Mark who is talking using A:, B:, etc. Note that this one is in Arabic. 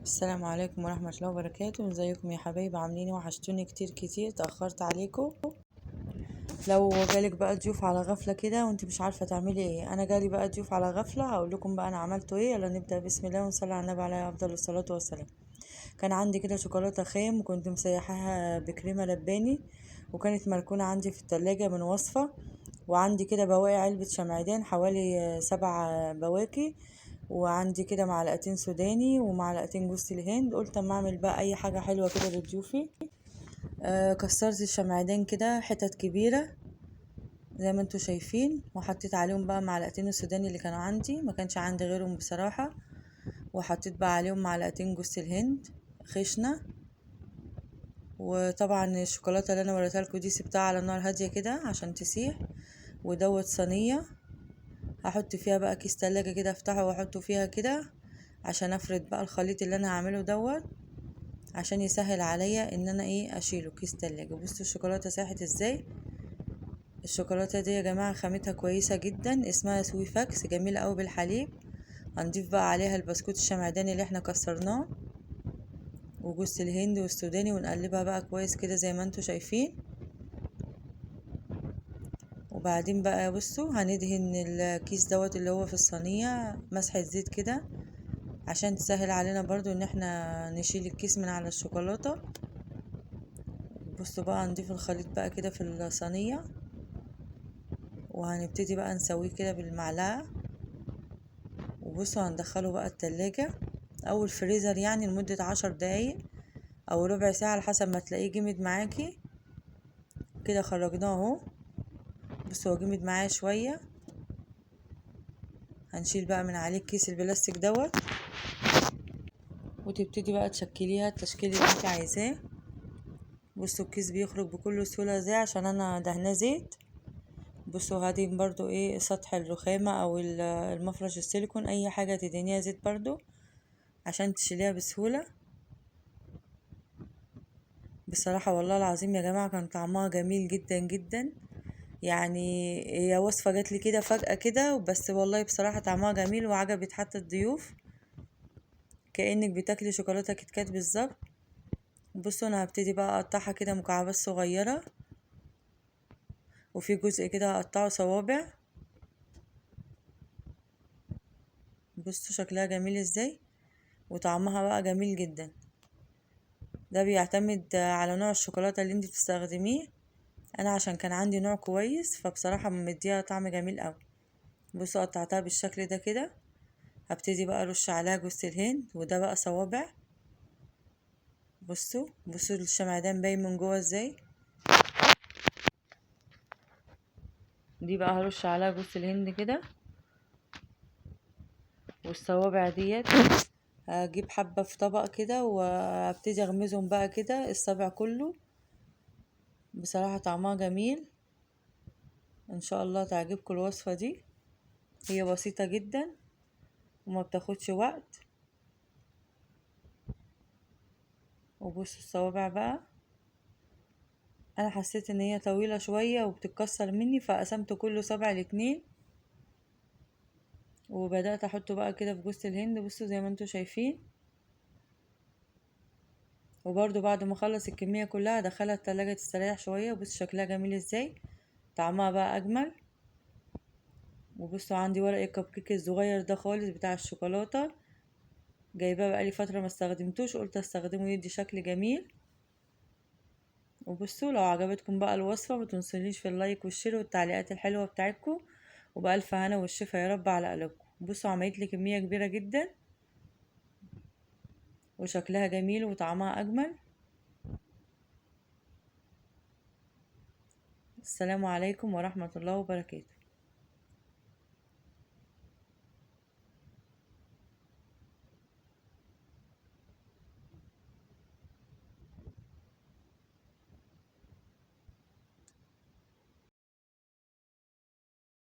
A: السلام عليكم ورحمة الله وبركاته. ازيكم يا حبايبي؟ عاملين ايه؟ وحشتوني كتير كتير، تأخرت عليكم. لو جالك بقى ضيوف على غفلة كده وانت مش عارفة تعملي ايه، انا جالي بقى ضيوف على غفلة، هقول لكم بقى انا عملته ايه. يلا نبدأ، بسم الله ونصلي على النبي عليه افضل الصلاة والسلام. كان عندي كده شوكولاتة خام، وكنت مسيحاها بكريمة لباني، وكانت مركونة عندي في التلاجة من وصفة. وعندي كده بواقي علبة شمعدان حوالي 7 بواكي، وعندي كده معلقتين سوداني ومعلقتين جوز الهند. قلت اما اعمل بقى اي حاجة حلوة كده لضيوفي. كسرت الشمعدان كده حتت كبيرة زي ما انتوا شايفين، وحطيت عليهم بقى معلقتين السوداني اللي كانوا عندي، ما كانش عندي غيرهم بصراحة. وحطيت بقى عليهم معلقتين جوز الهند خشنة. وطبعا الشوكولاتة اللي انا وريتها لكم دي سبتها على نار هادية كده عشان تسيح. ودوت صينية هحط فيها بقى كيس تلاجة كده، افتحه واحطه فيها كده عشان افرد بقى الخليط اللي انا هعمله دوت، عشان يسهل عليا ان انا اشيله كيس تلاجة. بصوا الشوكولاتة ساحت ازاي. الشوكولاتة دي يا جماعة خامتها كويسة جدا، اسمها سوي فاكس، جميلة اوي بالحليب. هنضيف بقى عليها البسكوت الشمعداني اللي احنا كسرناه وجوز الهند والسوداني، ونقلبها بقى كويس كده زي ما انتوا شايفين. وبعدين بقى بصوا هندهن الكيس دوت اللي هو في الصينية مسحة زيت كده، عشان تسهل علينا برضو ان احنا نشيل الكيس من على الشوكولاتة. بصوا بقى هنضيف الخليط بقى كده في الصينية، وهنبتدي بقى نسويه كده بالمعلقة. وبصوا هندخله بقى التلاجة او الفريزر، يعني لمدة 10 دقايق او ربع ساعة على حسب ما تلاقيه جمد معاكي. كده خرجناه اهو. بصوا هو جمد معايا شوية. هنشيل بقى من عليه الكيس البلاستيك دوت، وتبتدي بقى تشكليها التشكيل اللي انت عايزاه. بصوا الكيس بيخرج بكل سهولة ازاي عشان انا دهناه زيت. بصوا هدين برضو سطح الرخامة او المفرش السيليكون، اي حاجة تدهنيها زيت برضو عشان تشيليها بسهولة. بصراحة والله العظيم يا جماعة كان طعمها جميل جدا جدا. يعني هي وصفة جات لي كده فجأة كده بس، والله بصراحة طعمها جميل وعجبت حتى الضيوف، كأنك بتاكلي شوكولاتة كيت كات بالظبط. بصوا انا هبتدي بقى اقطعها كده مكعبات صغيرة، وفي جزء كده هقطعه صوابع. بصوا شكلها جميل ازاي، وطعمها بقى جميل جدا. ده بيعتمد على نوع الشوكولاتة اللي انت بتستخدميه. انا عشان كان عندي نوع كويس فبصراحة مديها طعم جميل اوي. بصوا قطعتها بالشكل ده كده. هبتدي بقى ارش عليها جوز الهند، وده بقى صوابع. بصوا الشمعدان باين من جوه ازاي. دي بقى هرش عليها جوز الهند كده، والصوابع ديت هجيب حبة في طبق كده وابتدي اغمزهم بقى كده الصابع كله. بصراحة طعمها جميل، ان شاء الله تعجبكم الوصفة دي. هي بسيطة جدا وما بتاخدش وقت. وبصوا الصوابع بقى، انا حسيت ان هي طويلة شوية وبتتكسر مني، فقسمت كل صبع ل2، وبدأت احطه بقى كده في جوز الهند. بصوا زي ما انتوا شايفين. وبرضو بعد ما اخلص الكمية كلها ادخلها التلاجة تستريح شوية. وبصوا شكلها جميل ازاي، طعمها بقى اجمل. وبصوا عندي ورق الكب كيك الصغير ده خالص بتاع الشوكولاتة، جايباه بقالي فترة ما استخدمتوش، قلت استخدمه يدي شكل جميل. وبصوا لو عجبتكم بقى الوصفة ما تنسونيش في اللايك والشير والتعليقات الحلوة بتاعتكم، وبألف هنا والشفا يا رب على قلبكم. بصوا عملت لي كمية كبيرة جدا وشكلها جميل وطعمها أجمل. السلام عليكم ورحمة الله وبركاته.